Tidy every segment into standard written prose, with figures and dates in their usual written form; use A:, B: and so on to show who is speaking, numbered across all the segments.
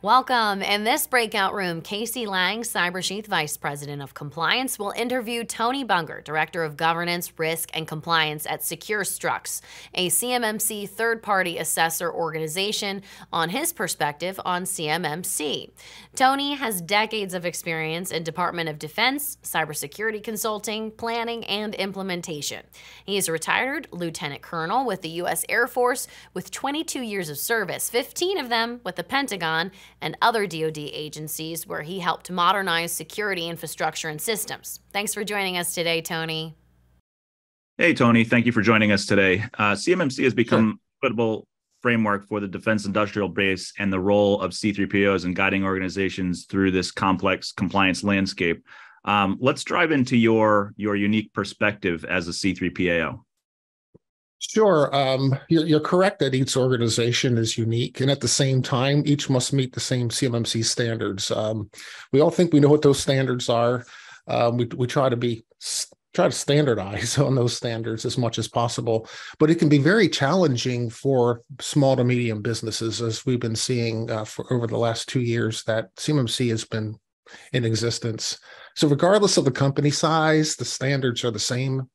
A: Welcome. In this breakout room, Casey Lang, Cybersheath Vice President of Compliance, will interview Tony Buenger, Director of Governance, Risk, and Compliance at SecureStrux, a CMMC third-party assessor organization, on his perspective on CMMC. Tony has decades of experience in Department of Defense, cybersecurity consulting, planning, and implementation. He is a retired Lieutenant Colonel with the U.S. Air Force with 22 years of service, 15 of them with the Pentagon and other DoD agencies where he helped modernize security infrastructure and systems. Thanks for joining us today, Tony.
B: Hey, Tony. Thank you for joining us today. CMMC has become a credible framework for the defense industrial base and the role of C3PAOs in guiding organizations through this complex compliance landscape. Let's dive into your unique perspective as a C3PAO.
C: Sure. You're correct that each organization is unique, and at the same time, each must meet the same CMMC standards. We all think we know what those standards are. We try to standardize on those standards as much as possible, but it can be very challenging for small to medium businesses, as we've been seeing for over the last 2 years that CMMC has been in existence. So regardless of the company size, the standards are the same.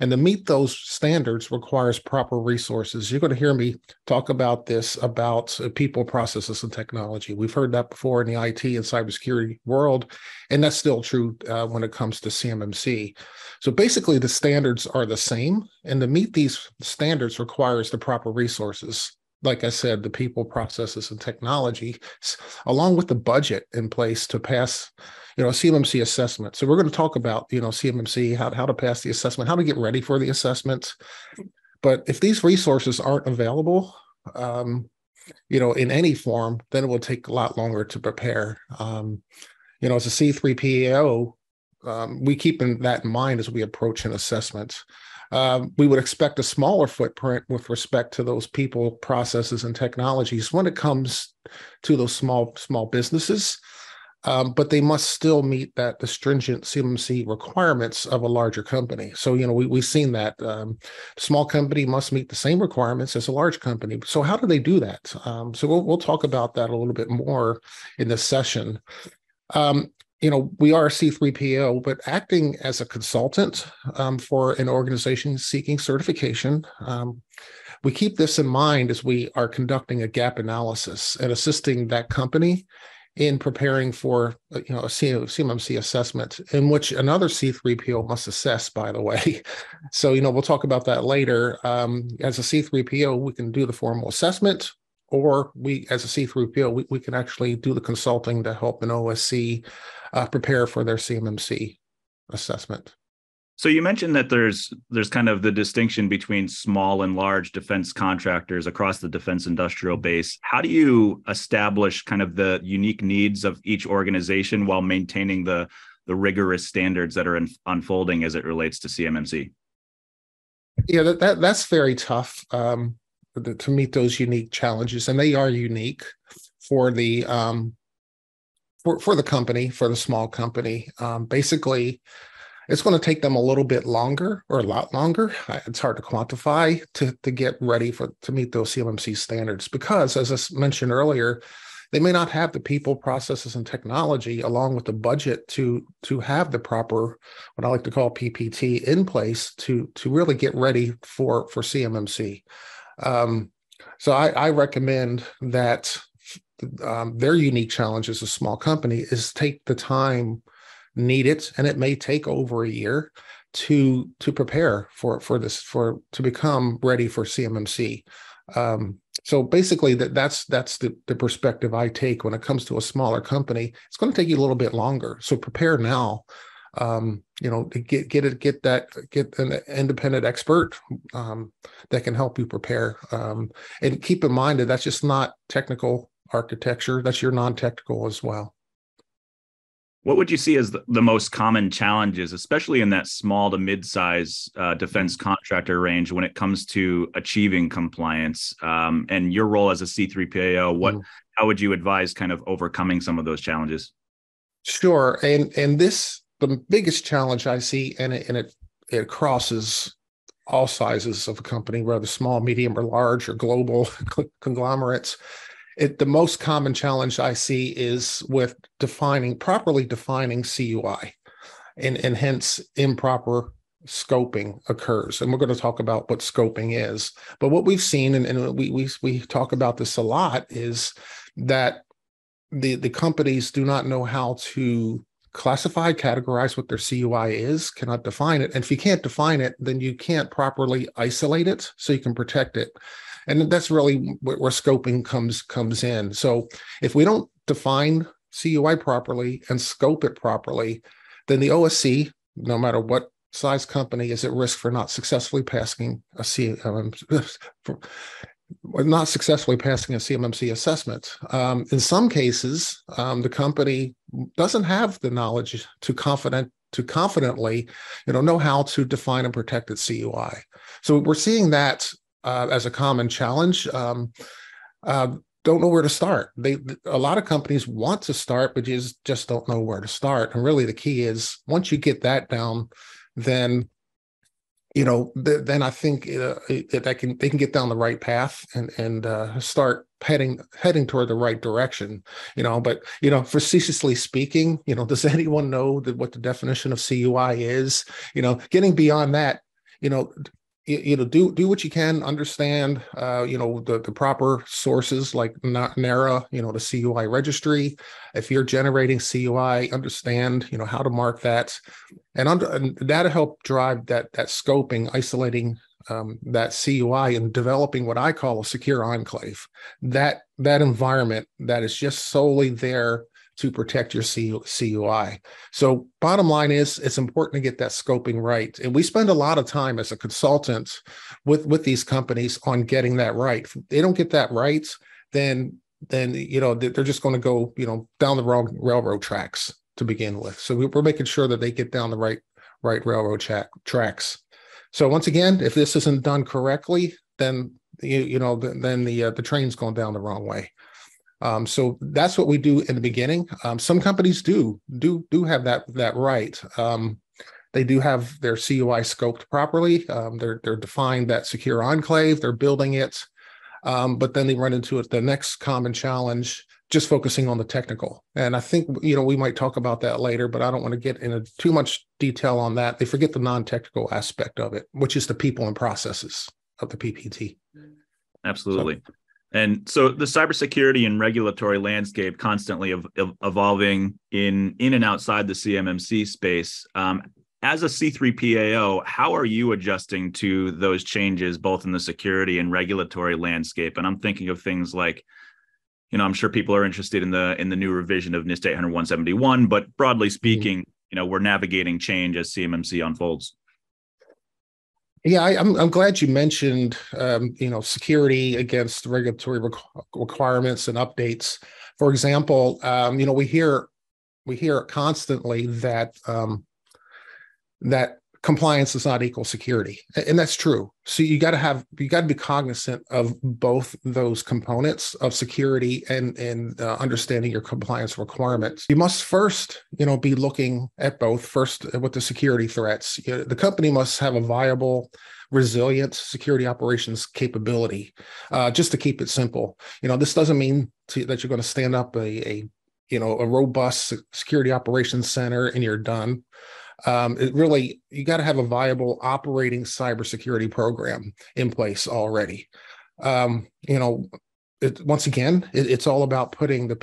C: And to meet those standards requires proper resources. You're going to hear me talk about this, about people, processes, and technology. We've heard that before in the IT and cybersecurity world, and that's still true when it comes to CMMC. So basically, the standards are the same, and to meet these standards requires the proper resources. Like I said, the people, processes, and technology, along with the budget in place to pass, a CMMC assessment. So we're going to talk about, CMMC, how to pass the assessment, how to get ready for the assessment. But if these resources aren't available, in any form, then it will take a lot longer to prepare. As a C3PAO, we keep that in mind as we approach an assessment. We would expect a smaller footprint with respect to those people, processes, and technologies when it comes to those small businesses, but they must still meet the stringent CMMC requirements of a larger company. So, we've seen that small company must meet the same requirements as a large company. So how do they do that? So we'll talk about that a little bit more in this session. We are a C3PAO, but acting as a consultant for an organization seeking certification, we keep this in mind as we are conducting a gap analysis and assisting that company in preparing for a CMMC assessment, in which another C3PAO must assess, by the way. So, we'll talk about that later. As a C3PAO, we can do the formal assessment, or we, as a C3PAO, we can actually do the consulting to help an OSC prepare for their CMMC assessment.
B: So you mentioned that there's kind of the distinction between small and large defense contractors across the defense industrial base. How do you establish kind of the unique needs of each organization while maintaining the rigorous standards that are unfolding as it relates to CMMC?
C: Yeah, that's very tough to meet those unique challenges, and they are unique for the for the company, for the small company. Basically, it's going to take them a little bit longer, or a lot longer. It's hard to quantify to get ready to meet those CMMC standards, because, as I mentioned earlier, they may not have the people, processes, and technology, along with the budget to have the proper, what I like to call PPT, in place to really get ready for CMMC. So I recommend that their unique challenge as a small company is take the time needed, and it may take over a year to prepare to become ready for CMMC. So basically, that's the perspective I take when it comes to a smaller company. It's going to take you a little bit longer, so prepare now. To get an independent expert that can help you prepare. And keep in mind that that's just not technical architecture; that's your non-technical as well.
B: What would you see as the most common challenges, especially in that small to mid-size defense contractor range when it comes to achieving compliance? And your role as a C3PAO, how would you advise kind of overcoming some of those challenges?
C: Sure. And this, the biggest challenge I see, and it crosses all sizes of a company, whether small, medium, or large, or global conglomerates. The most common challenge I see is with properly defining CUI, and hence improper scoping occurs. And we're going to talk about what scoping is. But what we've seen, and we talk about this a lot, is that the companies do not know how to classify, categorize what their CUI is, cannot define it. And if you can't define it, then you can't properly isolate it so you can protect it. And that's really where scoping comes in. So if we don't define CUI properly and scope it properly, then the OSC, no matter what size company, is at risk for not successfully passing a CMMC assessment. In some cases, the company doesn't have the knowledge to confidently, know how to define and protect its CUI. So we're seeing that as a common challenge. Don't know where to start. A lot of companies want to start, but you just don't know where to start. And really, the key is once you get that down, then then I think they can get down the right path and start heading toward the right direction. But facetiously speaking, does anyone know what the definition of CUI is? Getting beyond that, do what you can, understand, the proper sources like NARA, the CUI registry. If you're generating CUI, understand, how to mark that, and that'll help drive that scoping, isolating that CUI, and developing what I call a secure enclave. That environment that is just solely there to protect your CUI. So bottom line is, it's important to get that scoping right. And we spend a lot of time as a consultant with these companies on getting that right. If they don't get that right, then they're just going to go, down the wrong railroad tracks to begin with. So we're making sure that they get down the right railroad tracks. So once again, if this isn't done correctly, then the train's going down the wrong way. So that's what we do in the beginning. Some companies do have that right. They do have their CUI scoped properly. They're defined that secure enclave. They're building it, but then they run into the next common challenge, just focusing on the technical. And I think we might talk about that later, but I don't want to get into too much detail on that. They forget the non-technical aspect of it, which is the people and processes of the PPT.
B: Absolutely. And so the cybersecurity and regulatory landscape constantly evolving in and outside the CMMC space. As a C3PAO, how are you adjusting to those changes, both in the security and regulatory landscape? And I'm thinking of things like, I'm sure people are interested in the new revision of NIST 800-171, but broadly speaking, we're navigating change as CMMC unfolds.
C: Yeah, I'm glad you mentioned, security against regulatory requirements and updates. For example, we hear constantly that that compliance does not equal security, and that's true. So you got to be cognizant of both those components of security and understanding your compliance requirements. You must first, be looking at both. First, with the security threats, the company must have a viable, resilient security operations capability. Just to keep it simple, this doesn't mean that you're going to stand up a robust security operations center and you're done. You got to have a viable operating cybersecurity program in place already. Once again, it's all about putting the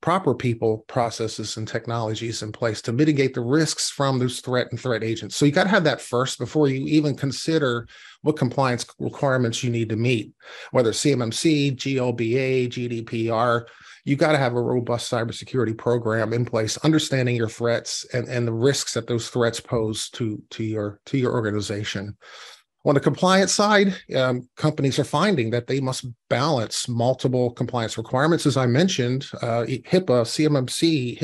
C: proper people, processes, and technologies in place to mitigate the risks from those threat agents. So you got to have that first before you even consider what compliance requirements you need to meet, whether CMMC, GLBA, GDPR. You got to have a robust cybersecurity program in place, understanding your threats and the risks that those threats pose to your organization. On the compliance side, companies are finding that they must balance multiple compliance requirements. As I mentioned, HIPAA, CMMC,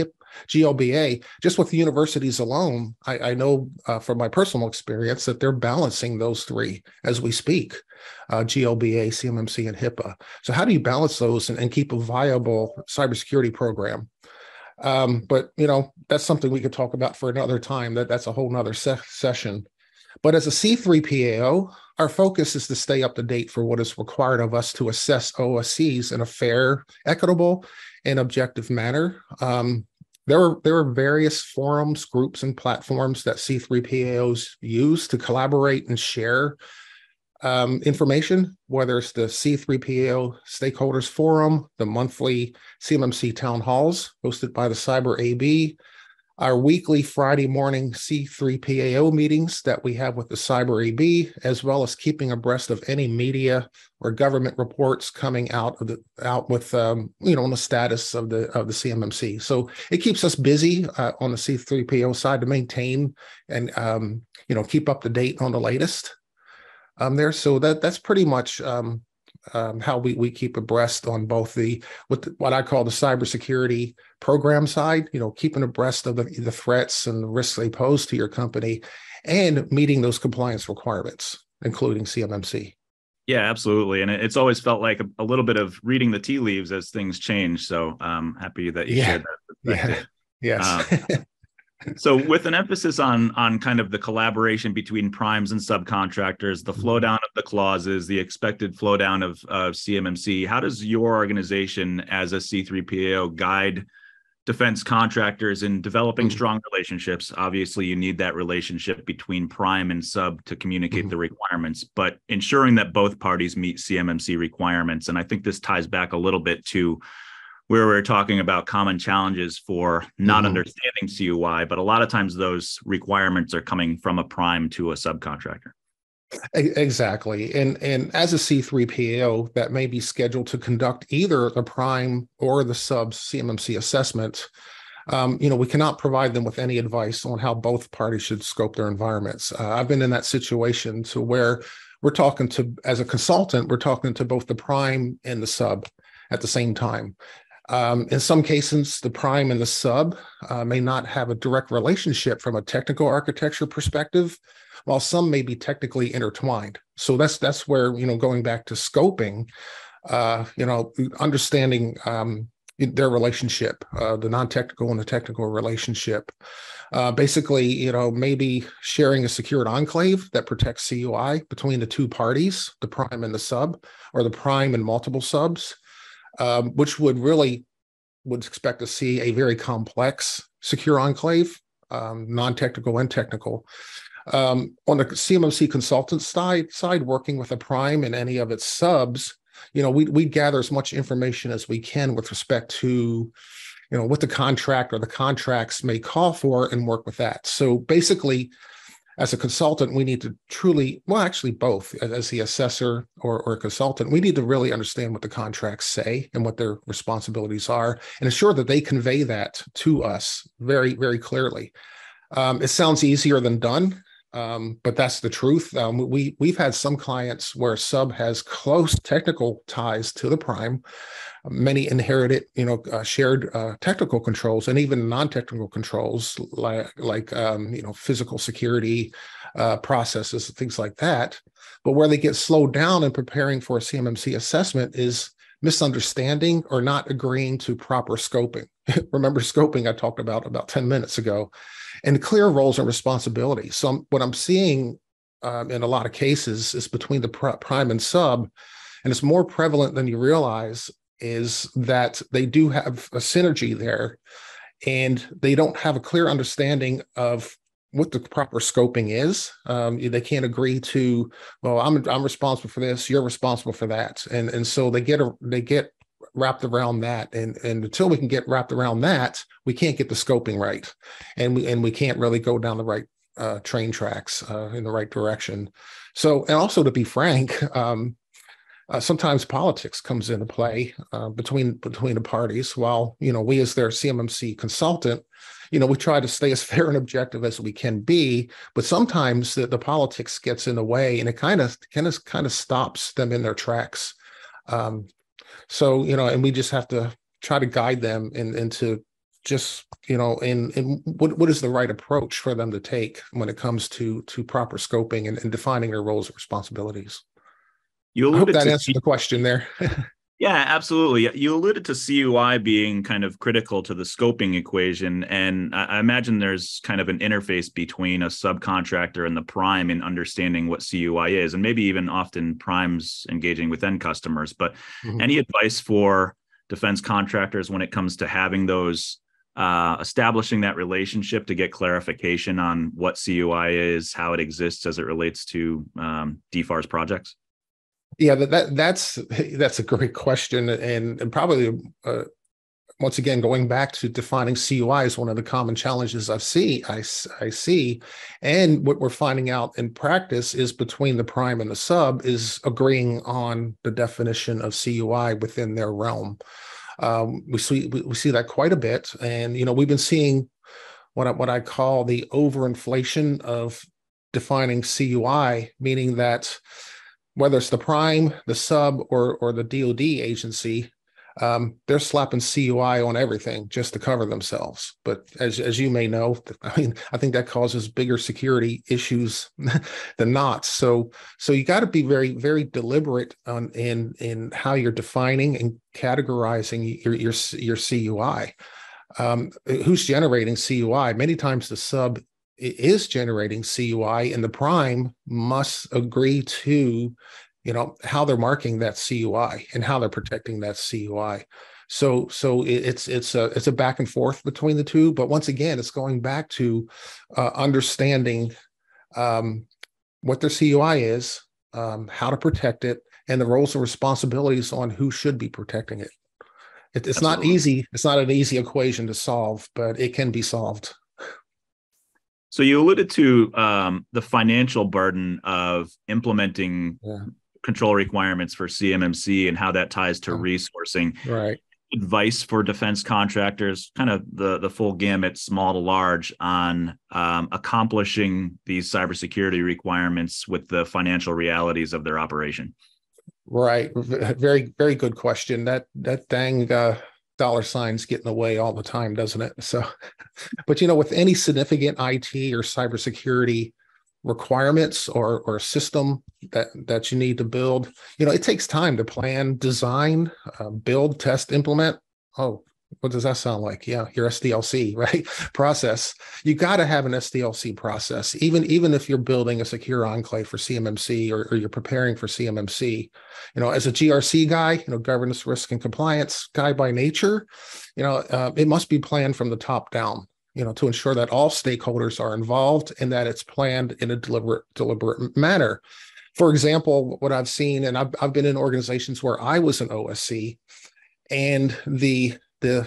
C: GLBA, just with the universities alone, I know from my personal experience that they're balancing those three as we speak, GLBA, CMMC, and HIPAA. So how do you balance those and keep a viable cybersecurity program? But, that's something we could talk about for another time. That's a whole nother session. But as a C3PAO, our focus is to stay up to date for what is required of us to assess OSCs in a fair, equitable, and objective manner. There are various forums, groups, and platforms that C3PAOs use to collaborate and share information, whether it's the C3PAO Stakeholders Forum, the monthly CMMC town halls hosted by the Cyber AB, our weekly Friday morning C3PAO meetings that we have with the Cyber AB, as well as keeping abreast of any media or government reports coming out with on the status of the CMMC. So it keeps us busy on the C3PAO side to maintain and keep up to date on the latest there. So that's pretty much how we keep abreast on both what I call the cybersecurity program side, keeping abreast of the threats and the risks they pose to your company and meeting those compliance requirements, including CMMC.
B: Yeah, absolutely. And it's always felt like a little bit of reading the tea leaves as things change. So I'm happy that you shared that perspective.
C: Yes.
B: So with an emphasis on kind of the collaboration between primes and subcontractors, the flow down of the clauses, the expected flow down of CMMC, how does your organization as a C3PAO guide defense contractors in developing strong relationships? Obviously, you need that relationship between prime and sub to communicate the requirements, but ensuring that both parties meet CMMC requirements. And I think this ties back a little bit to where we're talking about common challenges for not understanding CUI, but a lot of times those requirements are coming from a prime to a subcontractor.
C: Exactly. And as a C3PAO that may be scheduled to conduct either the prime or the sub's CMMC assessment, we cannot provide them with any advice on how both parties should scope their environments. I've been in that situation to where as a consultant, we're talking to both the prime and the sub at the same time. In some cases, the prime and the sub may not have a direct relationship from a technical architecture perspective, while some may be technically intertwined. So that's where, going back to scoping, understanding their relationship, the non-technical and the technical relationship. Basically, maybe sharing a secured enclave that protects CUI between the two parties, the prime and the sub, or the prime and multiple subs. Which would expect to see a very complex secure enclave, non-technical and technical. On the CMMC consultant side, working with a prime and any of its subs, we gather as much information as we can with respect to, what the contract or the contracts may call for and work with that. So basically, as a consultant, we need to actually both, as the assessor or a consultant, we need to really understand what the contracts say and what their responsibilities are and ensure that they convey that to us very, very clearly. It sounds easier than done, but that's the truth. We've had some clients where sub has close technical ties to the prime. Many inherited, shared technical controls and even non-technical controls like physical security processes, things like that. But where they get slowed down in preparing for a CMMC assessment is misunderstanding or not agreeing to proper scoping. Remember scoping I talked about 10 minutes ago, and clear roles and responsibilities. So what I'm seeing in a lot of cases is between the prime and sub, and it's more prevalent than you realize, is that they do have a synergy there and they don't have a clear understanding of what the proper scoping is. They can't agree to, well, I'm responsible for this, you're responsible for that. And so they get wrapped around that. And until we can get wrapped around that, we can't get the scoping right. And we can't really go down the right train tracks in the right direction. So, and also to be frank, sometimes politics comes into play between the parties. While we as their CMMC consultant, we try to stay as fair and objective as we can be, but sometimes the politics gets in the way, and it kind of stops them in their tracks. So and we just have to try to guide them into just, in what is the right approach for them to take when it comes to proper scoping and defining their roles and responsibilities.
B: You
C: I hope
B: alluded
C: that
B: to
C: answered the question there.
B: Yeah, absolutely. You alluded to CUI being kind of critical to the scoping equation. And I imagine there's kind of an interface between a subcontractor and the prime in understanding what CUI is, and maybe even often primes engaging with end customers. But any advice for defense contractors when it comes to having those, establishing that relationship to get clarification on what CUI is, how it exists as it relates to DFARS projects?
C: Yeah, that's a great question, and probably once again going back to defining CUI is one of the common challenges I see, and what we're finding out in practice is between the prime and the sub is agreeing on the definition of CUI within their realm. We see that quite a bit, and we've been seeing what I call the overinflation of defining CUI, meaning that whether it's the prime, the sub, or the DoD agency, they're slapping CUI on everything just to cover themselves. But as you may know, I think that causes bigger security issues than not. So you got to be very, very deliberate in how you're defining and categorizing your CUI. Who's generating CUI? Many times the sub is generating CUI, and the prime must agree to, how they're marking that CUI and how they're protecting that CUI. So it's a back and forth between the two. But once again, it's going back to understanding what their CUI is, how to protect it, and the roles and responsibilities on who should be protecting it. It's not easy. It's not an easy equation to solve, but it can be solved.
B: So you alluded to the financial burden of implementing control requirements for CMMC and how that ties to resourcing.
C: Right.
B: Advice for defense contractors, kind of the full gamut, small to large, on accomplishing these cybersecurity requirements with the financial realities of their operation. Right.
C: Very, very good question. That dang dollar signs get in the way all the time, doesn't it? So, but with any significant IT or cybersecurity requirements or system that you need to build, it takes time to plan, design, build, test, implement. Oh, what does that sound like? Yeah, your SDLC, right? Process. You got to have an SDLC process, even if you're building a secure enclave for CMMC or you're preparing for CMMC. As a GRC guy, governance, risk, and compliance guy by nature, it must be planned from the top down, to ensure that all stakeholders are involved and that it's planned in a deliberate manner. For example, what I've seen, and I've been in organizations where I was an OSC, and to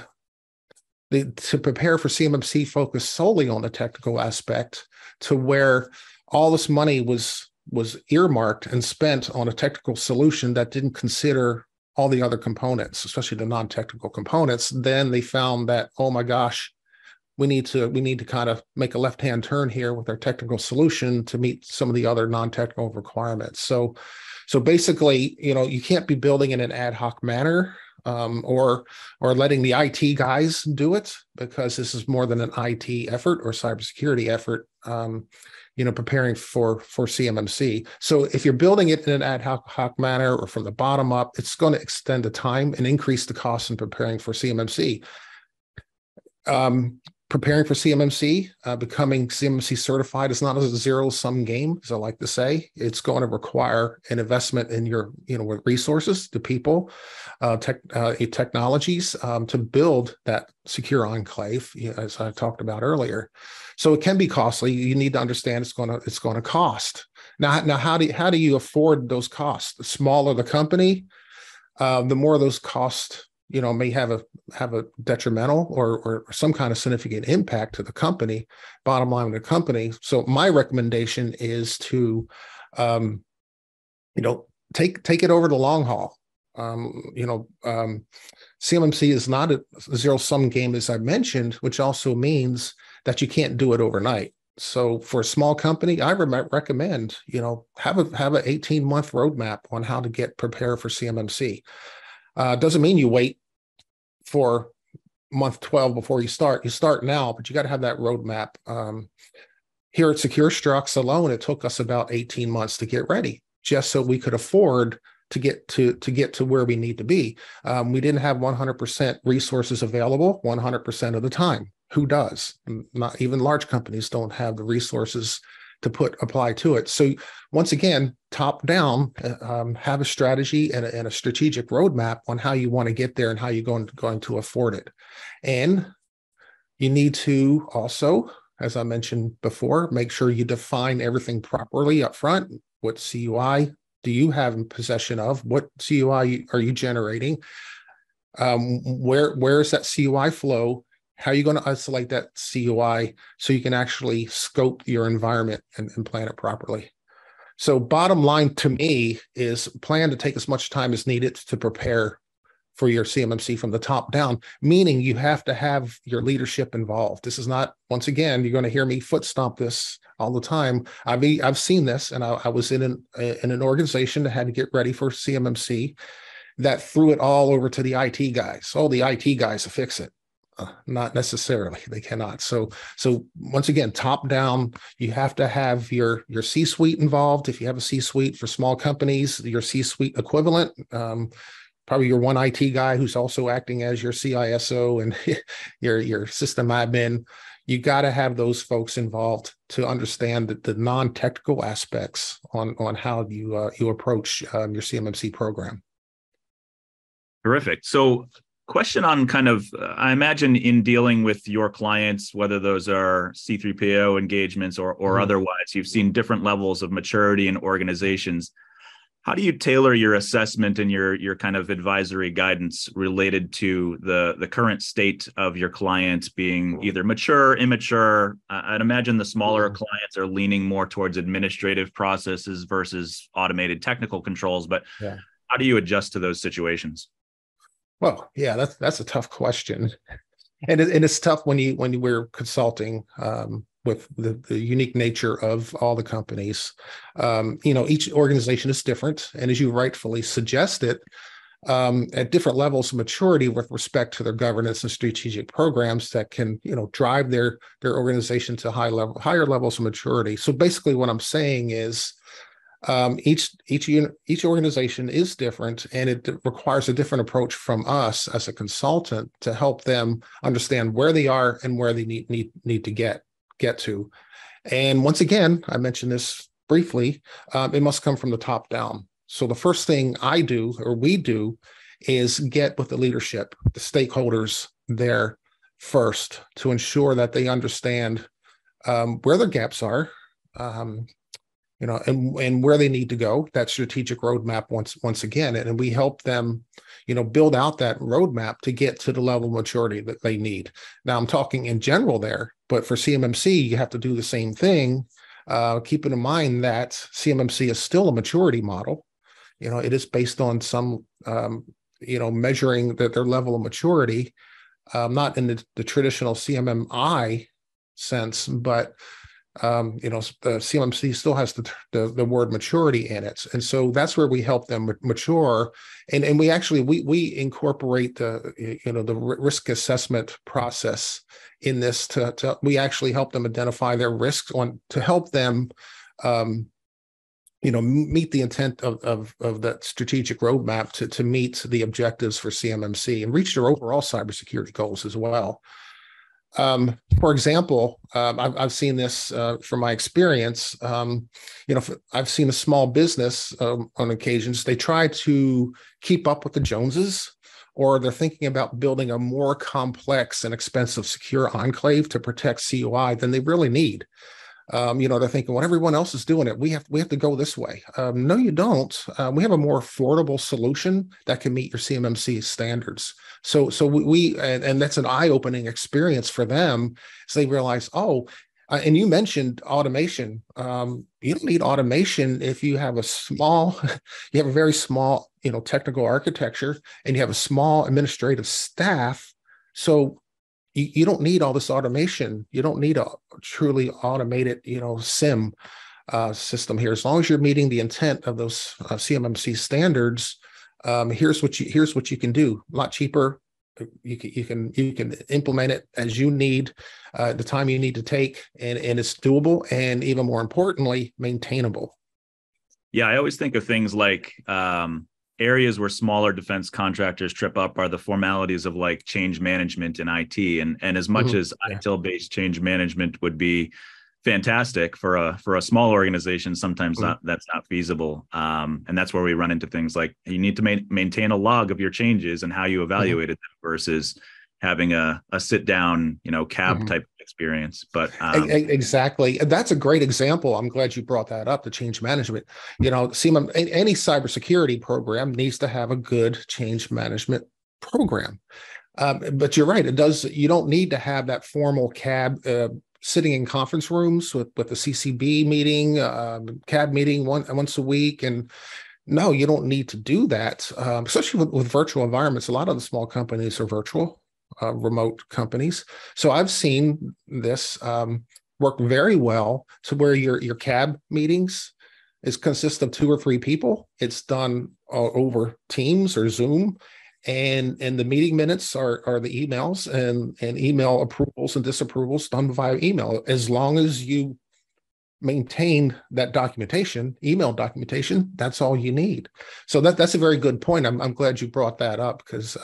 C: prepare for CMMC focused solely on the technical aspect, to where all this money was earmarked and spent on a technical solution that didn't consider all the other components, especially the non-technical components. Then they found that, oh my gosh, we need to kind of make a left-hand turn here with our technical solution to meet some of the other non-technical requirements. So basically, you can't be building in an ad hoc manner, or letting the IT guys do it, because this is more than an IT effort or cybersecurity effort, preparing for CMMC. So if you're building it in an ad hoc manner or from the bottom up, it's going to extend the time and increase the cost in preparing for CMMC. Preparing for CMMC, becoming CMMC certified is not a zero-sum game, as I like to say. It's going to require an investment in your, with resources, the people, technologies, to build that secure enclave, as I talked about earlier. So it can be costly. You need to understand it's going to cost. Now, how do you afford those costs? The smaller the company, the more those costs may have a detrimental or some kind of significant impact to the company, bottom line of the company. So my recommendation is to, take it over the long haul. CMMC is not a zero-sum game, as I mentioned, which also means that you can't do it overnight. So for a small company, I recommend, have an 18-month roadmap on how to get prepared for CMMC. Doesn't mean you wait for month 12 before you start. You start now, but you got to have that roadmap. Here at CoSecureStrux alone, it took us about 18 months to get ready, just so we could afford to get to where we need to be. We didn't have 100% resources available 100% of the time. Who does? Not even large companies don't have the resources to apply to it. So once again, top down, have a strategy and a strategic roadmap on how you want to get there and how you're going to afford it. And you need to also, as I mentioned before, make sure you define everything properly up front. What CUI do you have in possession of? What CUI are you generating? Where is that CUI flow? How are you going to isolate that CUI so you can actually scope your environment and plan it properly? So bottom line to me is plan to take as much time as needed to prepare for your CMMC from the top down, meaning you have to have your leadership involved. This is not, once again, you're going to hear me foot stomp this all the time. I've seen this, and I was in an organization that had to get ready for CMMC that threw it all over to the IT guys. Oh, the IT guys will fix it. Not necessarily. They cannot. So once again, top down, you have to have your C-suite involved. If you have a C-suite for small companies, your C-suite equivalent, probably your one IT guy who's also acting as your CISO and your system admin. You got to have those folks involved to understand the non-technical aspects on how you approach your CMMC program.
B: Terrific. So question on kind of, I imagine in dealing with your clients, whether those are C3PAO engagements or otherwise, you've seen different levels of maturity in organizations. How do you tailor your assessment and your kind of advisory guidance related to the current state of your clients being either mature, immature? I'd imagine the smaller clients are leaning more towards administrative processes versus automated technical controls, but how do you adjust to those situations?
C: Well, yeah, that's a tough question, and it's tough when we're consulting with the unique nature of all the companies. Each organization is different, and as you rightfully suggested, at different levels of maturity with respect to their governance and strategic programs that can drive their organization to higher levels of maturity. So basically, what I'm saying is, each organization is different, and it requires a different approach from us as a consultant to help them understand where they are and where they need to get to. And once again, I mentioned this briefly, it must come from the top down. So the first thing I do, or we do, is get with the leadership, the stakeholders there first, to ensure that they understand where their gaps are, and where they need to go, that strategic roadmap once again. And we help them, build out that roadmap to get to the level of maturity that they need. Now, I'm talking in general there, but for CMMC, you have to do the same thing, keeping in mind that CMMC is still a maturity model. It is based on some, measuring their level of maturity, not in the traditional CMMI sense, but the CMMC still has the word maturity in it. And so that's where we help them mature. And we actually, we incorporate the risk assessment process in this we actually help them identify their risks to help them, meet the intent of that strategic roadmap to meet the objectives for CMMC and reach their overall cybersecurity goals as well. For example, I've seen this from my experience. I've seen a small business on occasions, they try to keep up with the Joneses, or they're thinking about building a more complex and expensive secure enclave to protect CUI than they really need. They're thinking, well, everyone else is doing it, we have to go this way. No, you don't. We have a more affordable solution that can meet your CMMC standards. So and that's an eye-opening experience for them as they realize, and you mentioned automation. You don't need automation if you have you have a very small, technical architecture, and you have a small administrative staff. So you don't need all this automation. You don't need a truly automated, SIM system here. As long as you're meeting the intent of those CMMC standards, here's what you can do. A lot cheaper, you can implement it as you need, the time you need to take, and it's doable, and even more importantly, maintainable.
B: Yeah, I always think of things like areas where smaller defense contractors trip up are the formalities of like change management in IT. And as much as ITIL-based change management would be fantastic for a small organization, sometimes that's not feasible. And that's where we run into things like you need to maintain a log of your changes and how you evaluated them versus having a sit down, CAB type experience. But
C: exactly, that's a great example. I'm glad you brought that up, the change management. Any cybersecurity program needs to have a good change management program. But you're right, you don't need to have that formal CAB sitting in conference rooms with a CCB meeting, CAB meeting once a week. And no, you don't need to do that, especially with virtual environments. A lot of the small companies are virtual, remote companies. So I've seen this work very well to where your CAB meetings consist of 2 or 3 people. It's done over Teams or Zoom. And the meeting minutes are the emails and email approvals and disapprovals done via email. As long as you maintain that documentation, email documentation, that's all you need. So that's a very good point. I'm glad you brought that up, because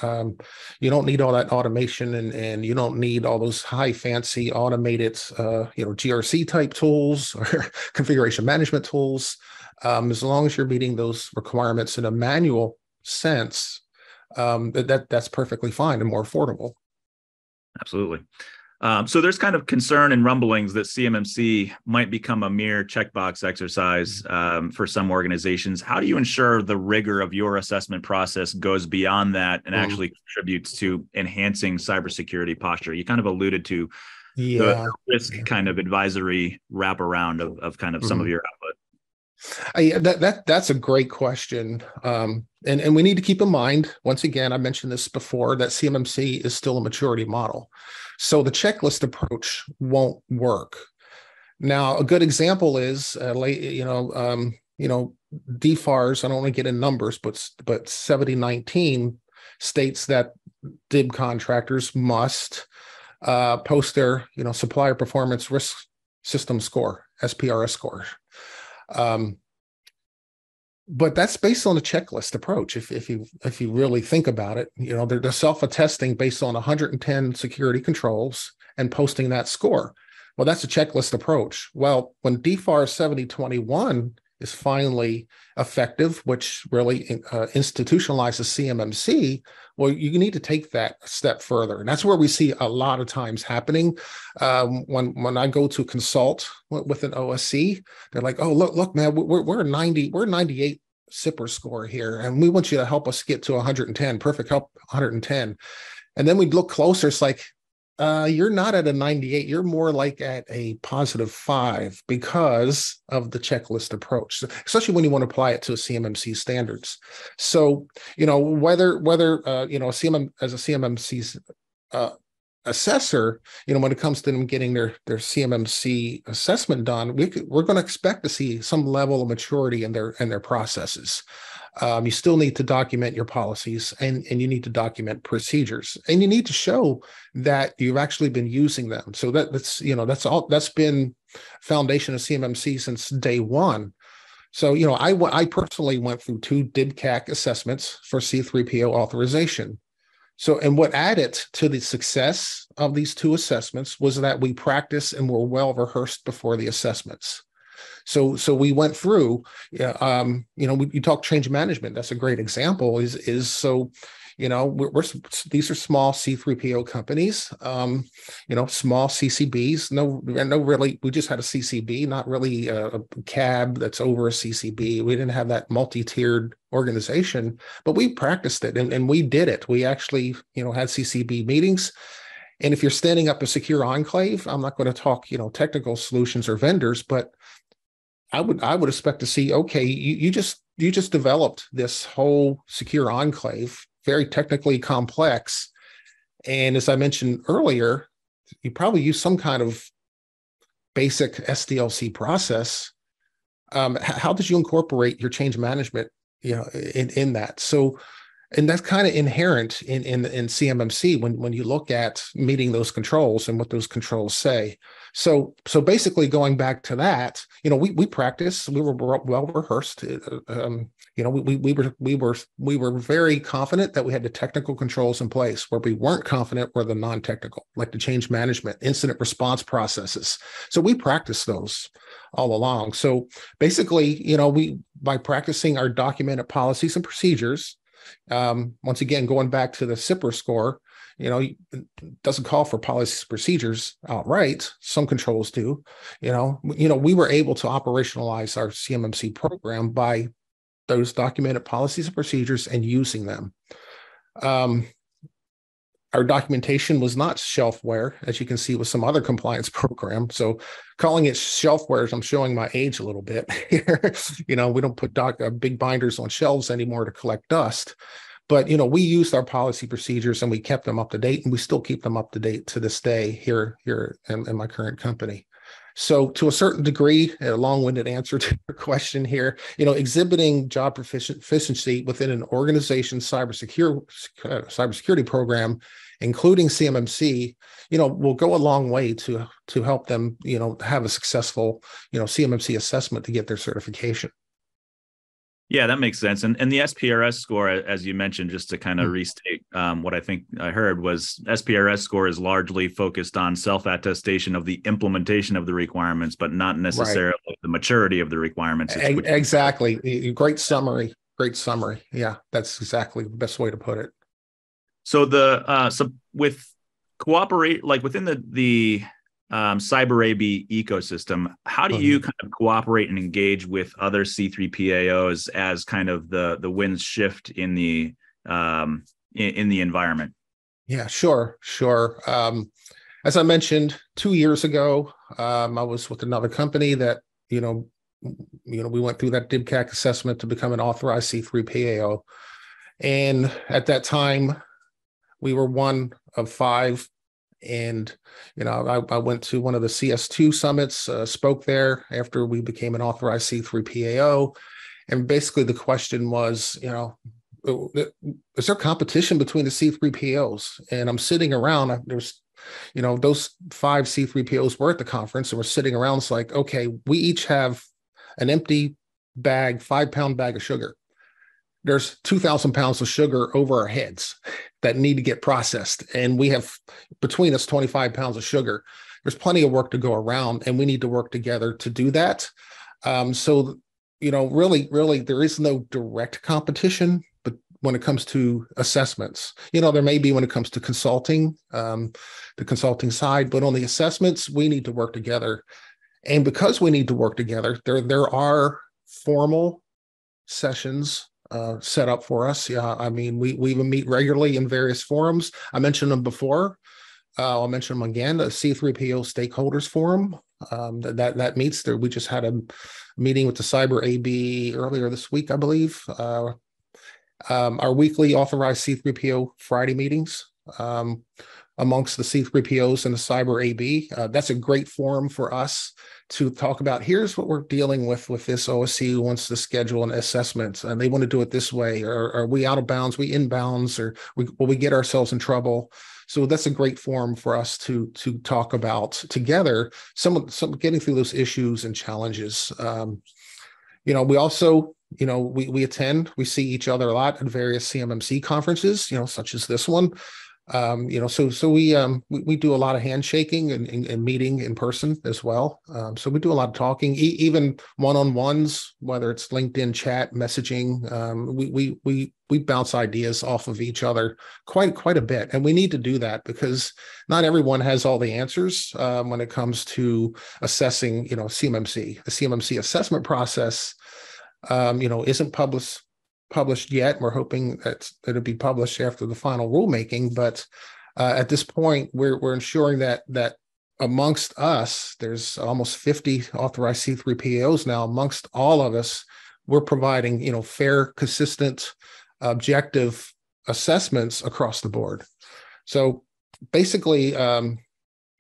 C: you don't need all that automation, and you don't need all those high fancy automated GRC type tools or configuration management tools. As long as you're meeting those requirements in a manual sense, that's perfectly fine and more affordable.
B: Absolutely. So there's kind of concern and rumblings that CMMC might become a mere checkbox exercise for some organizations. How do you ensure the rigor of your assessment process goes beyond that and actually contributes to enhancing cybersecurity posture? You kind of alluded to the risk kind of advisory wraparound of kind of some of your output.
C: That's a great question. And we need to keep in mind, once again, I mentioned this before, that CMMC is still a maturity model. So the checklist approach won't work. Now, a good example is, DFARS, I don't want to get in numbers, but 7019 states that DIB contractors must post their, supplier performance risk system score, SPRS score. But that's based on a checklist approach. If you really think about it, they're self-attesting based on 110 security controls and posting that score. Well, that's a checklist approach. Well, when DFAR 7021 is finally effective, which really institutionalizes CMMC, well, you need to take that a step further. And that's where we see a lot of times happening. When I go to consult with an OSC, they're like, oh, look, man, we're 98 SIPR score here, and we want you to help us get to 110, perfect help 110. And then we look closer, it's like, you're not at a 98, you're more like at a +5 because of the checklist approach, especially when you want to apply it to CMMC standards. So, whether as a CMMC assessor, when it comes to them getting their CMMC assessment done, we're going to expect to see some level of maturity in their processes. You still need to document your policies, and you need to document procedures, and you need to show that you've actually been using them. So that's been foundation of CMMC since day one. So, I personally went through 2 DIBCAC assessments for C3PAO authorization. So, and what added to the success of these 2 assessments was that we practiced and were well rehearsed before the assessments. So we went through, you talk change management. That's a great example. These are small C3PO companies, small CCBs. No, really, we just had a CCB, not really a CAB that's over a CCB. We didn't have that multi-tiered organization, but we practiced it and we did it. We actually, had CCB meetings. And if you're standing up a secure enclave, I'm not going to talk, technical solutions or vendors, but I would expect to see, okay, you just developed this whole secure enclave, very technically complex. And as I mentioned earlier, you probably use some kind of basic SDLC process. How did you incorporate your change management, in that? So, And that's kind of inherent in CMMC when you look at meeting those controls and what those controls say. So basically, going back to that, we practiced. We were well rehearsed. We were very confident that we had the technical controls in place. Where we weren't confident were the non-technical, like the change management, incident response processes. So we practiced those all along. So basically, we by practicing our documented policies and procedures. Once again, going back to the SIPR score, it doesn't call for policies procedures outright. Some controls do. We were able to operationalize our CMMC program by those documented policies and procedures and using them. Our documentation was not shelfware, as you can see with some other compliance programs. So calling it shelfware, I'm showing my age a little bit here. We don't put big binders on shelves anymore to collect dust. But, we used our policy procedures and we kept them up to date, and we still keep them up to date to this day here in my current company. So to a certain degree, a long-winded answer to your question here, exhibiting job proficiency within an organization's cybersecurity program, including CMMC, will go a long way to help them, have a successful, CMMC assessment to get their certification.
B: Yeah, that makes sense. And the SPRS score, as you mentioned, just to kind of restate what I think I heard, was SPRS score is largely focused on self-attestation of the implementation of the requirements, but not necessarily the maturity of the requirements.
C: Exactly. Great summary. Yeah, that's exactly the best way to put it.
B: So with cooperate, like within the Cyber AB ecosystem, how do you kind of cooperate and engage with other C3PAOs as kind of the winds shift in the environment? Yeah,
C: sure. As I mentioned, 2 years ago, I was with another company that, we went through that DIBCAC assessment to become an authorized C3PAO. And at that time, we were one of 5. And, I went to one of the CS2 summits, spoke there after we became an authorized C3PAO. And basically the question was, is there competition between the C3PAOs? And I'm sitting around, there's, those 5 C3PAOs were at the conference and we're sitting around. It's like, okay, we each have an empty bag, 5-pound bag of sugar. There's 2,000 pounds of sugar over our heads that need to get processed. And we have between us 25 pounds of sugar. There's plenty of work to go around, and we need to work together to do that. So, really, there is no direct competition, but when it comes to assessments, there may be when it comes to consulting, the consulting side, but on the assessments, we need to work together. And because we need to work together, there are formal sessions set up for us. Yeah, I mean, we meet regularly in various forums. I mentioned them before. I'll mention them again. The C3PO Stakeholders Forum that meets there. We just had a meeting with the Cyber AB earlier this week, I believe. Our weekly authorized C3PO Friday meetings amongst the C3POs and the Cyber AB. That's a great forum for us to talk about, here's what we're dealing with this OSC who wants to schedule an assessment and they want to do it this way, or are we out of bounds, we inbounds, or will we get ourselves in trouble? So that's a great forum for us to talk about together some getting through those issues and challenges. We also, we attend, we see each other a lot at various CMMC conferences, such as this one. So we do a lot of handshaking and meeting in person as well. So we do a lot of talking, even one-on-ones, whether it's LinkedIn chat, messaging. We bounce ideas off of each other quite a bit, and we need to do that because not everyone has all the answers when it comes to assessing, CMMC. The CMMC assessment process, isn't published yet. We're hoping that it'll be published after the final rulemaking, but at this point, we're ensuring that amongst us, there's almost 50 authorized C3PAOs now. Amongst all of us, we're providing fair, consistent, objective assessments across the board. So basically,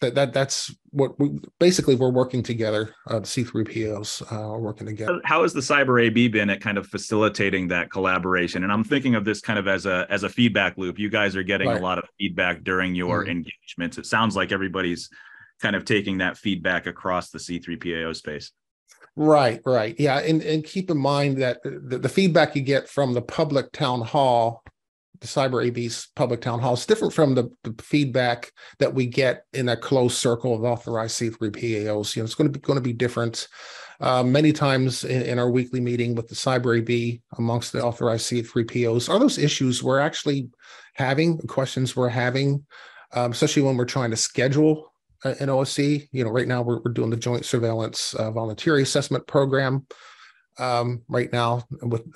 C: that's what we basically we're working together. The C3PAOs are working together.
B: How has the Cyber AB been at kind of facilitating that collaboration? And I'm thinking of this kind of as a feedback loop. You guys are getting a lot of feedback during your engagements. It sounds like everybody's kind of taking that feedback across the C3PAO space.
C: Right. Yeah. And keep in mind that the feedback you get from the public town hall, the Cyber AB's public town hall, is different from the feedback that we get in a closed circle of authorized C3PAOs. It's going to be different. Many times in our weekly meeting with the Cyber AB amongst the authorized C3PAOs are those issues we're actually having, questions we're having, especially when we're trying to schedule an OSC. Right now we're doing the Joint Surveillance Voluntary Assessment Program right now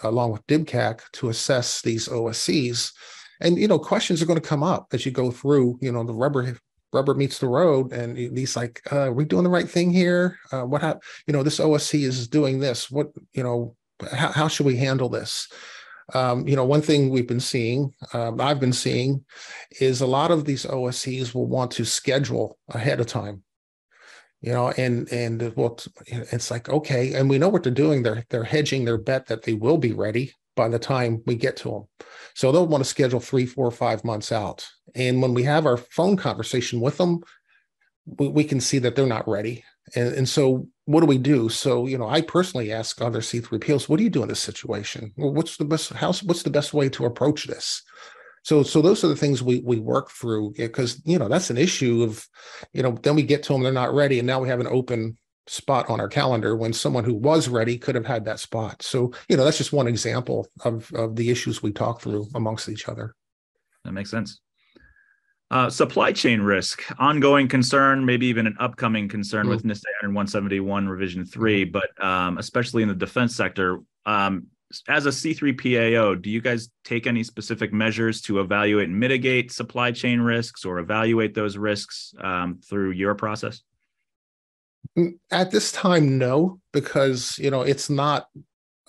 C: along with DIBCAC to assess these OSCs. And, questions are going to come up as you go through, the rubber meets the road, and he's like, are we doing the right thing here? This OSC is doing this. How should we handle this? One thing we've been seeing, I've been seeing, is a lot of these OSCs will want to schedule ahead of time. It's like, okay, and we know what they're doing. They're hedging their bet that they will be ready by the time we get to them. So they'll want to schedule 3, 4, 5 months out. And when we have our phone conversation with them, we can see that they're not ready. And so what do we do? So, I personally ask other C3PAOs, what do you do in this situation? Well, what's the best way to approach this? So those are the things we work through, because, that's an issue of, then we get to them, they're not ready. And now we have an open spot on our calendar when someone who was ready could have had that spot. So, that's just one example of the issues we talk through amongst each other.
B: That makes sense. Supply chain risk, ongoing concern, maybe even an upcoming concern with NIST 171 revision 3, but especially in the defense sector. As a C3PAO, do you guys take any specific measures to evaluate and mitigate supply chain risks or evaluate those risks through your process?
C: At this time, no, because, it's not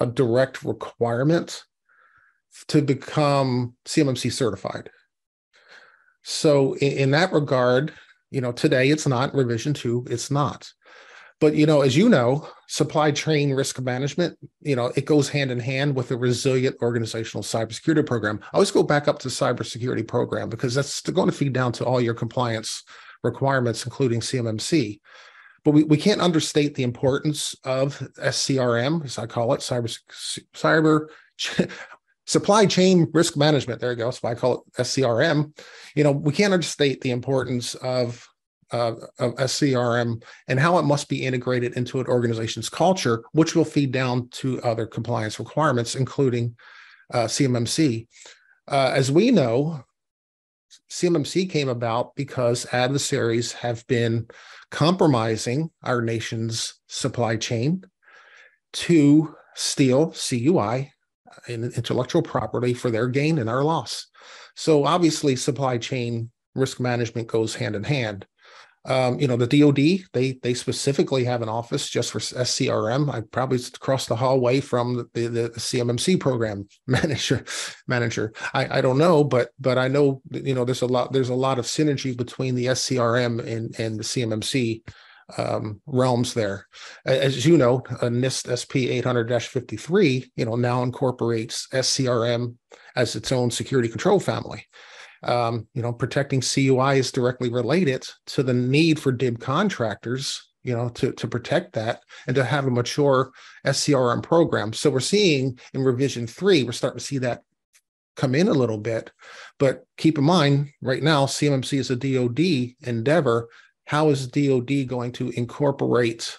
C: a direct requirement to become CMMC certified. So in that regard, today it's not revision 2, it's not. But, as supply chain risk management, it goes hand in hand with a resilient organizational cybersecurity program. I always go back up to cybersecurity program because that's going to feed down to all your compliance requirements, including CMMC. But we can't understate the importance of SCRM, as I call it, supply chain risk management. There you go. So I call it SCRM. We can't understate the importance of SCRM and how it must be integrated into an organization's culture, which will feed down to other compliance requirements, including CMMC. As we know, CMMC came about because adversaries have been compromising our nation's supply chain to steal CUI and intellectual property for their gain and our loss. So obviously, supply chain risk management goes hand in hand. The DoD, they specifically have an office just for SCRM. I probably crossed the hallway from the CMMC program manager. I don't know, but I know, there's a lot of synergy between the SCRM and the CMMC realms there. As you know, NIST SP 800-53, now incorporates SCRM as its own security control family. Protecting CUI is directly related to the need for DIB contractors, to protect that and to have a mature SCRM program. So we're seeing in revision 3, we're starting to see that come in a little bit. But keep in mind, right now, CMMC is a DoD endeavor. How is DoD going to incorporate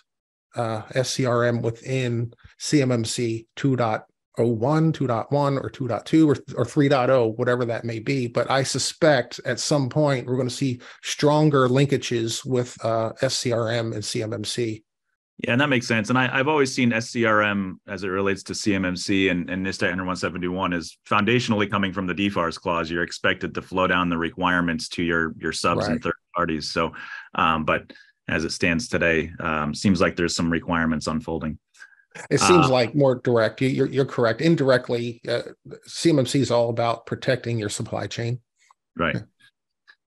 C: SCRM within CMMC 2.01, 2.1, or 2.2, or 3.0, whatever that may be? But I suspect at some point we're going to see stronger linkages with SCRM and CMMC.
B: Yeah, and that makes sense. And I've always seen SCRM as it relates to CMMC and NIST 171 is foundationally coming from the DFARS clause. You're expected to flow down the requirements to your subs and third parties. So, but as it stands today, seems like there's some requirements unfolding.
C: It seems like more direct. You're correct. Indirectly, CMMC is all about protecting your supply chain.
B: Right.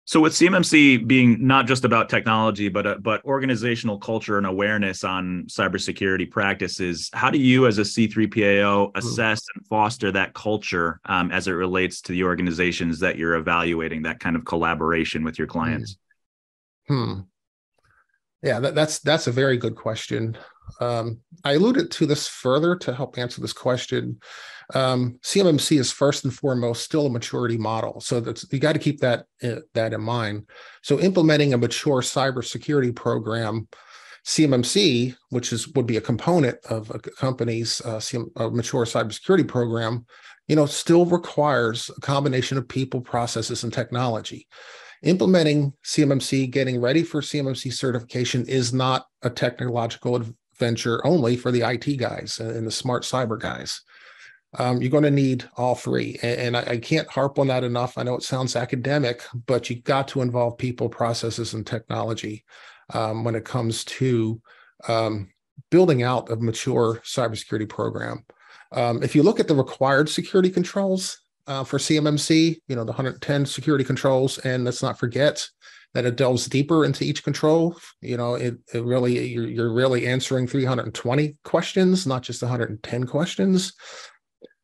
B: So with CMMC being not just about technology, but organizational culture and awareness on cybersecurity practices, how do you as a C3PAO assess and foster that culture as it relates to the organizations that you're evaluating, that kind of collaboration with your clients?
C: Yeah, that's a very good question. I alluded to this further to help answer this question. CMMC is first and foremost still a maturity model, so you got to keep that in mind. So implementing a mature cybersecurity program, CMMC, which would be a component of a company's a mature cybersecurity program, still requires a combination of people, processes, and technology. Implementing CMMC, getting ready for CMMC certification is not a technological adventure only for the IT guys and the smart cyber guys. You're going to need all three. And I can't harp on that enough. I know it sounds academic, but you've got to involve people, processes, and technology when it comes to building out a mature cybersecurity program. If you look at the required security controls, for CMMC, the 110 security controls, and let's not forget that it delves deeper into each control. It really, you're really answering 320 questions, not just 110 questions.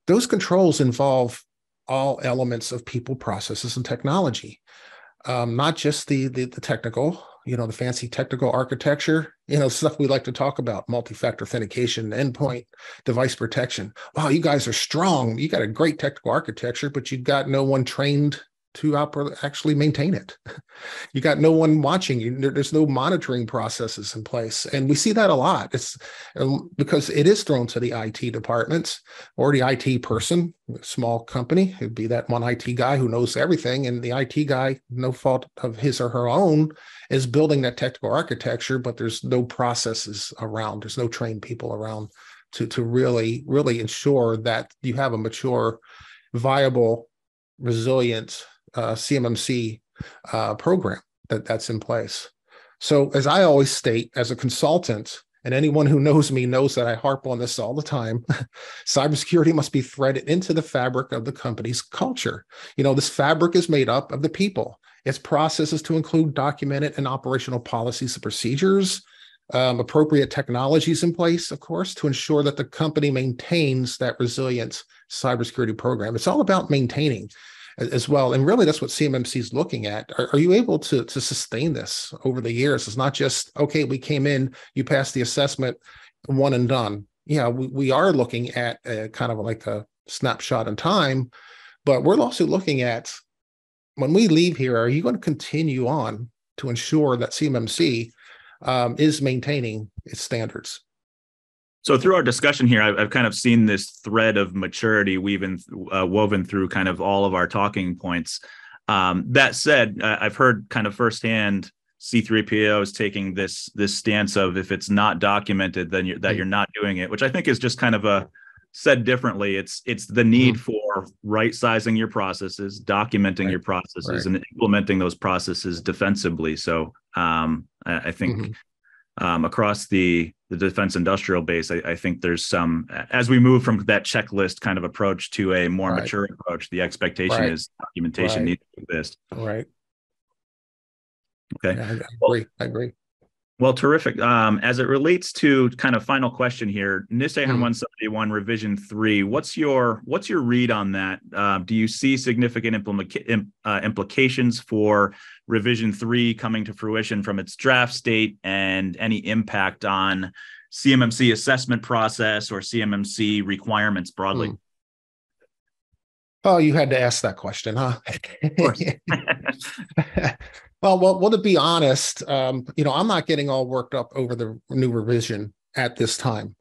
C: Those controls involve all elements of people, processes, and technology, not just the technical, the fancy technical architecture, stuff we like to talk about, multi-factor authentication, endpoint, device protection. Wow, you guys are strong. You got a great technical architecture, but you've got no one trained to actually maintain it. You got no one watching you. There's no monitoring processes in place. And we see that a lot. It's because it is thrown to the IT departments or the IT person, small company. It'd be that one IT guy who knows everything. And the IT guy, no fault of his or her own, is building that technical architecture, but there's no processes around. There's no trained people around to really, really ensure that you have a mature, viable, resilient CMMC program that's in place. So as I always state, as a consultant, and anyone who knows me knows that I harp on this all the time, cybersecurity must be threaded into the fabric of the company's culture. This fabric is made up of the people. Its processes to include documented and operational policies and procedures, appropriate technologies in place, of course, to ensure that the company maintains that resilient cybersecurity program. It's all about maintaining as well. And really, that's what CMMC is looking at. Are you able to sustain this over the years? It's not just, okay, we came in, you passed the assessment, one and done. Yeah, we are looking at kind of like a snapshot in time, but we're also looking at, when we leave here, are you going to continue on to ensure that CMMC is maintaining its standards?
B: So through our discussion here, I've kind of seen this thread of maturity woven through kind of all of our talking points. That said, I've heard kind of firsthand C3PAOs taking this stance of, if it's not documented, then you're not doing it, which I think is just kind of said differently. It's the need for right sizing your processes, documenting your processes, and implementing those processes defensively. So I think across the defense industrial base, I think there's some, as we move from that checklist kind of approach to a more mature approach, the expectation is documentation needs to exist.
C: Right.
B: Okay.
C: Yeah, I agree.
B: Well, terrific. As it relates to kind of final question here, NIST 171 Revision 3, what's your read on that? Do you see significant implications for Revision 3 coming to fruition from its draft state, and any impact on CMMC assessment process or CMMC requirements broadly?
C: Oh, you had to ask that question, huh?
B: Of course.
C: Well, to be honest, I'm not getting all worked up over the new revision at this time,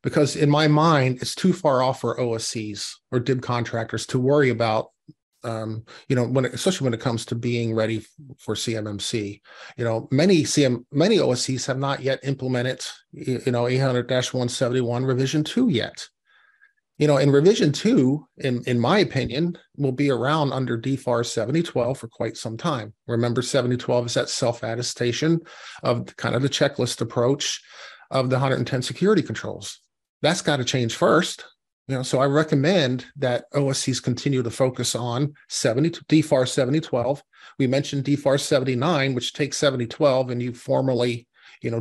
C: because in my mind, it's too far off for OSCs or DIB contractors to worry about, especially when it comes to being ready for CMMC. Many OSCs have not yet implemented, 800-171 Revision 2 yet. In Revision 2, in my opinion, will be around under DFAR 7012 for quite some time. Remember, 7012 is that self-attestation of kind of the checklist approach of the 110 security controls. That's got to change first. So I recommend that OSCs continue to focus on DFAR 7012. We mentioned DFAR 79, which takes 7012 and you formally,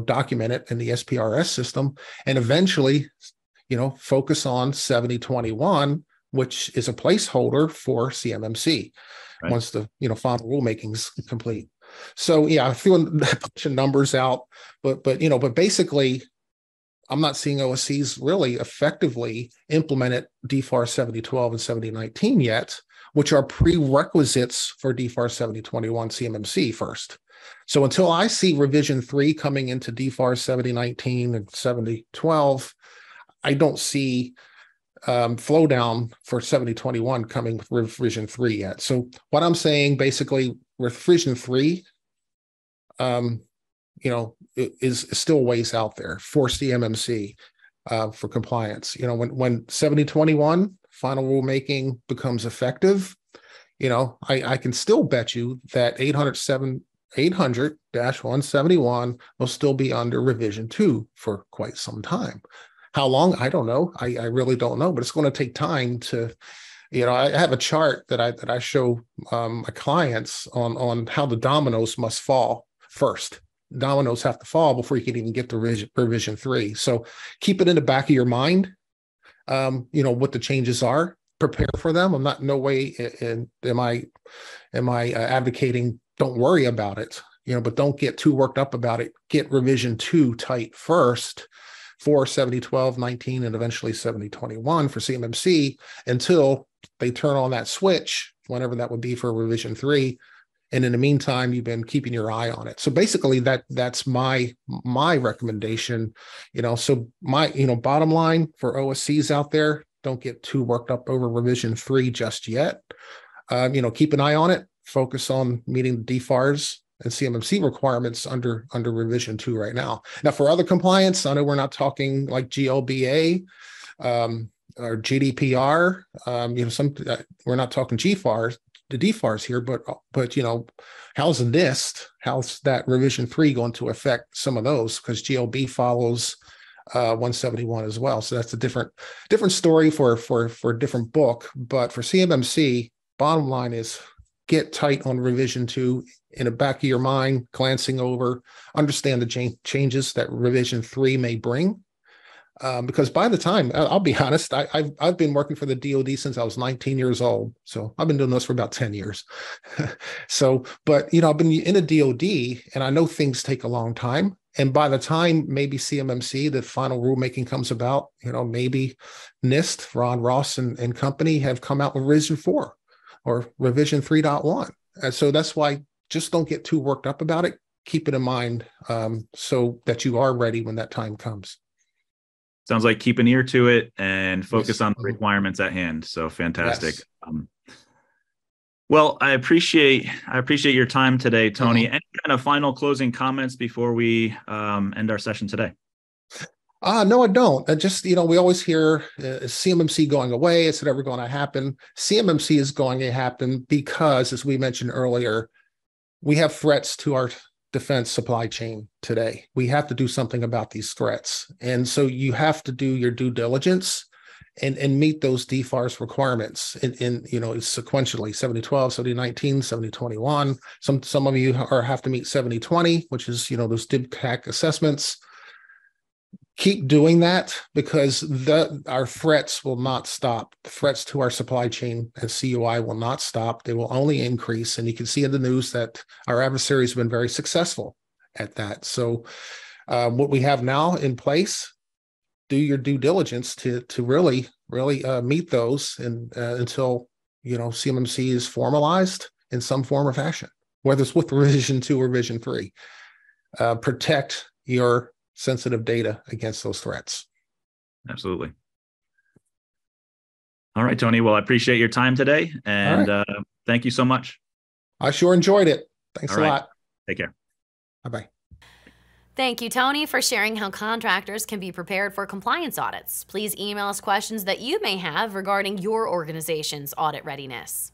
C: document it in the SPRS system, and eventually, focus on 7021, which is a placeholder for CMMC
B: Right.
C: once the, final rulemaking is complete. So yeah, I'm throwing a bunch of numbers out, but basically, I'm not seeing OSCs really effectively implemented DFAR 7012 and 7019 yet, which are prerequisites for DFAR 7021 CMMC first. So until I see revision 3 coming into DFAR 7019 and 7012, I don't see flow down for 7021 coming with revision 3 yet. So what I'm saying basically with revision 3, is still ways out there for CMMC for compliance. When 7021 final rulemaking becomes effective, I can still bet you that 800-171 will still be under revision 2 for quite some time. How long? I don't know. I really don't know, but it's going to take time to, I have a chart that I show my clients on how the dominoes must fall first. Dominoes have to fall before you can even get to revision 3. So keep it in the back of your mind, what the changes are, prepare for them. I'm not no way am I advocating don't worry about it, but don't get too worked up about it. Get revision 2 tight first for 7012, 19, and eventually 7021 for CMMC until they turn on that switch, whenever that would be for revision 3. And in the meantime, you've been keeping your eye on it. So basically that's my recommendation, so my, bottom line for OSCs out there, don't get too worked up over revision 3 just yet. Keep an eye on it, focus on meeting the DFARS and CMMC requirements under revision 2 right now. Now for other compliance, I know we're not talking like GLBA, or GDPR, we're not talking GFARS, the DFARS here, but how's the NIST? How's that revision 3 going to affect some of those? Because GLB follows 171 as well. So that's a different story for a different book. But for CMMC, bottom line is get tight on revision 2 in the back of your mind, glancing over, understand the changes that revision 3 may bring. Because by the time, I'll be honest, I've been working for the DoD since I was 19 years old. So I've been doing this for about 10 years. But I've been in a DoD and I know things take a long time. And by the time maybe CMMC, the final rulemaking comes about, maybe NIST, Ron Ross and company have come out with revision 4 or revision 3.1. And so that's why just don't get too worked up about it. Keep it in mind so that you are ready when that time comes.
B: Sounds like keep an ear to it and focus on the requirements at hand. So fantastic. Yes. Well, I appreciate your time today, Tony. Any kind of final closing comments before we end our session today?
C: No, I don't. We always hear is CMMC going away? Is it ever going to happen? CMMC is going to happen because, as we mentioned earlier, we have threats to our defense supply chain today. We have to do something about these threats. And so you have to do your due diligence and meet those DFARS requirements in sequentially 7012, 7019, 7021. Some of you have to meet 7020, which is, those DIBCAC assessments. Keep doing that because our threats will not stop. The threats to our supply chain and CUI will not stop. They will only increase. And you can see in the news that our adversaries have been very successful at that. So what we have now in place, do your due diligence to really meet those and until CMMC is formalized in some form or fashion, whether it's with revision 2 or revision 3. Protect your sensitive data against those threats.
B: Absolutely. All right, Tony. Well, I appreciate your time today, and thank you so much.
C: I sure enjoyed it. Thanks a lot.
B: Take care.
C: Bye-bye.
A: Thank you, Tony, for sharing how contractors can be prepared for compliance audits. Please email us questions that you may have regarding your organization's audit readiness.